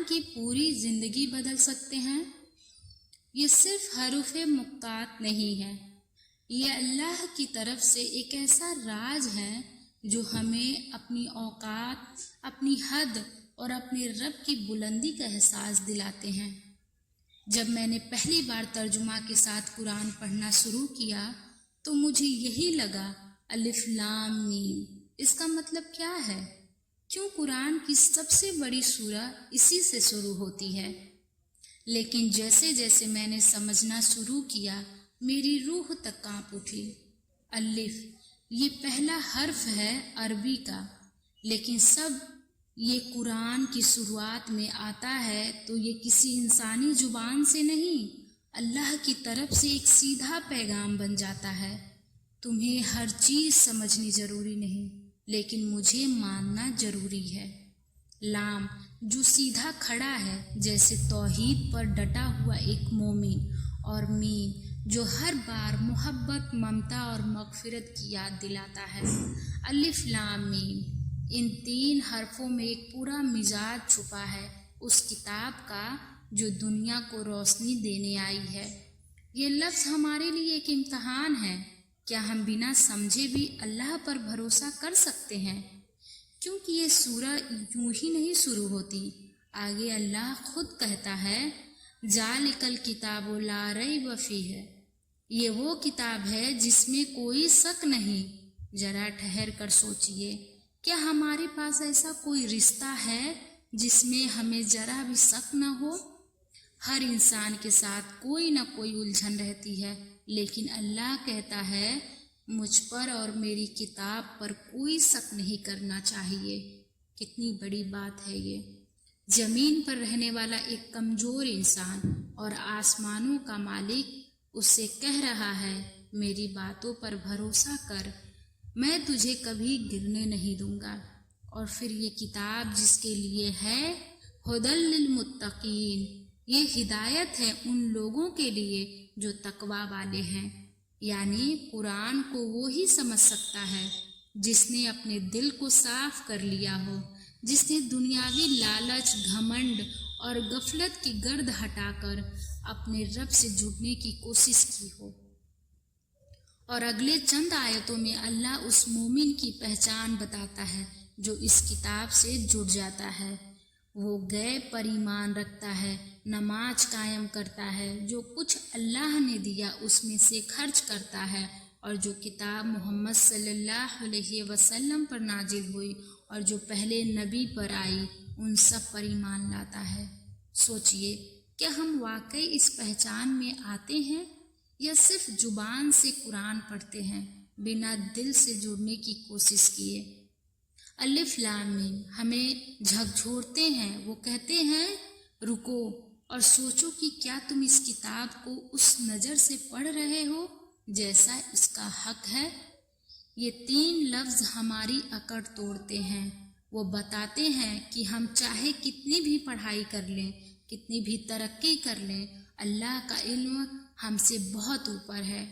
की पूरी ज़िंदगी बदल सकते हैं। ये सिर्फ हरूफ मुक्तात नहीं है, ये अल्लाह की तरफ से एक ऐसा राज है जो हमें अपनी औकात, अपनी हद और अपने रब की बुलंदी का एहसास दिलाते हैं। जब मैंने पहली बार तर्जुमा के साथ कुरान पढ़ना शुरू किया तो मुझे यही लगा, अलिफ लाम मीम, इसका मतलब क्या है? क्यों कुरान की सबसे बड़ी सूरह इसी से शुरू होती है? लेकिन जैसे जैसे मैंने समझना शुरू किया, मेरी रूह तक कांप उठी। अलिफ, ये पहला हर्फ है अरबी का, लेकिन सब ये कुरान की शुरुआत में आता है तो ये किसी इंसानी जुबान से नहीं, अल्लाह की तरफ से एक सीधा पैगाम बन जाता है। तुम्हें हर चीज़ समझनी ज़रूरी नहीं, लेकिन मुझे मानना ज़रूरी है। लाम, जो सीधा खड़ा है जैसे तौहीद पर डटा हुआ एक मोमिन, और मीम, जो हर बार मोहब्बत, ममता और मगफिरत की याद दिलाता है। अलिफ लाम मीम, इन 3 हरफों में एक पूरा मिजाज छुपा है उस किताब का जो दुनिया को रोशनी देने आई है। ये लफ्ज़ हमारे लिए एक इम्तहान है। क्या हम बिना समझे भी अल्लाह पर भरोसा कर सकते हैं? क्योंकि ये सूरह यूं ही नहीं शुरू होती। आगे अल्लाह खुद कहता है, जालिकल किताबु ला रैब फीह, ये वो किताब है जिसमें कोई शक नहीं। जरा ठहर कर सोचिए, क्या हमारे पास ऐसा कोई रिश्ता है जिसमें हमें जरा भी शक न हो? हर इंसान के साथ कोई न कोई उलझन रहती है, लेकिन अल्लाह कहता है, मुझ पर और मेरी किताब पर कोई शक नहीं करना चाहिए। कितनी बड़ी बात है ये। ज़मीन पर रहने वाला एक कमज़ोर इंसान और आसमानों का मालिक उससे कह रहा है, मेरी बातों पर भरोसा कर, मैं तुझे कभी गिरने नहीं दूंगा। और फिर ये किताब जिसके लिए है, हुदल लिल मुत्तकीन, ये हिदायत है उन लोगों के लिए जो तकवा वाले हैं। यानी कुरान को वो ही समझ सकता है जिसने अपने दिल को साफ कर लिया हो, जिसने दुनियावी लालच, घमंड और गफलत की गर्द हटाकर अपने रब से जुड़ने की कोशिश की हो। और अगले चंद आयतों में अल्लाह उस मोमिन की पहचान बताता है जो इस किताब से जुड़ जाता है। वो गैब पर ईमान रखता है, नमाज कायम करता है, जो कुछ अल्लाह ने दिया उसमें से खर्च करता है, और जो किताब मोहम्मद सल्लल्लाहु अलैहि वसल्लम पर नाजिल हुई और जो पहले नबी पर आई, उन सब पर ईमान लाता है। सोचिए, क्या हम वाकई इस पहचान में आते हैं या सिर्फ जुबान से कुरान पढ़ते हैं, बिना दिल से जुड़ने की कोशिश किए? अलिफ लाम मीम हमें झकझोरते हैं। वो कहते हैं, रुको और सोचो कि क्या तुम इस किताब को उस नज़र से पढ़ रहे हो जैसा इसका हक है? ये 3 लफ्ज़ हमारी अकड़ तोड़ते हैं। वो बताते हैं कि हम चाहे कितनी भी पढ़ाई कर लें, कितनी भी तरक्की कर लें, अल्लाह का इल्म हमसे बहुत ऊपर है।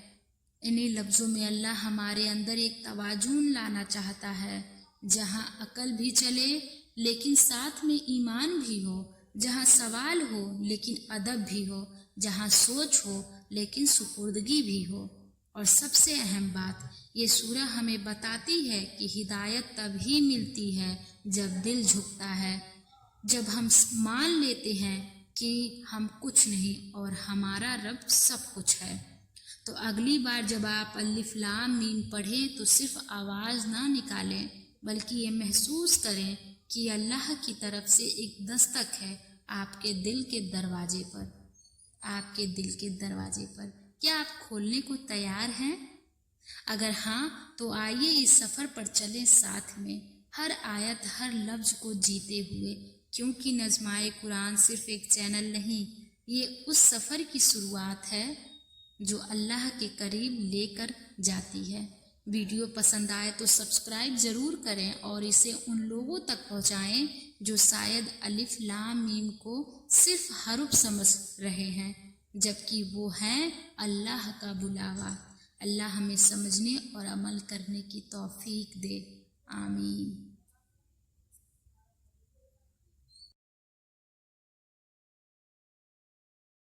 इन्हीं लफ्ज़ों में अल्लाह हमारे अंदर एक तवाज़ुन लाना चाहता है, जहाँ अकल भी चले लेकिन साथ में ईमान भी हो, जहाँ सवाल हो लेकिन अदब भी हो, जहाँ सोच हो लेकिन सुपुर्दगी भी हो। और सबसे अहम बात, ये सूरह हमें बताती है कि हिदायत तभी मिलती है जब दिल झुकता है, जब हम मान लेते हैं कि हम कुछ नहीं और हमारा रब सब कुछ है। तो अगली बार जब आप अलिफ लाम मीम पढ़ें तो सिर्फ आवाज़ ना निकालें, बल्कि ये महसूस करें कि अल्लाह की तरफ से एक दस्तक है आपके दिल के दरवाजे पर, आपके दिल के दरवाजे पर। क्या आप खोलने को तैयार हैं? अगर हाँ, तो आइए इस सफ़र पर चलें साथ में, हर आयत, हर लफ्ज़ को जीते हुए, क्योंकि नज़्माए कुरान सिर्फ एक चैनल नहीं, ये उस सफ़र की शुरुआत है जो अल्लाह के करीब लेकर जाती है। वीडियो पसंद आए तो सब्सक्राइब ज़रूर करें और इसे उन लोगों तक पहुंचाएं जो शायद अलिफ लाम मीम को सिर्फ हरुफ समझ रहे हैं, जबकि वो हैं अल्लाह का बुलावा। अल्लाह हमें समझने और अमल करने की तौफीक दे। आमीन।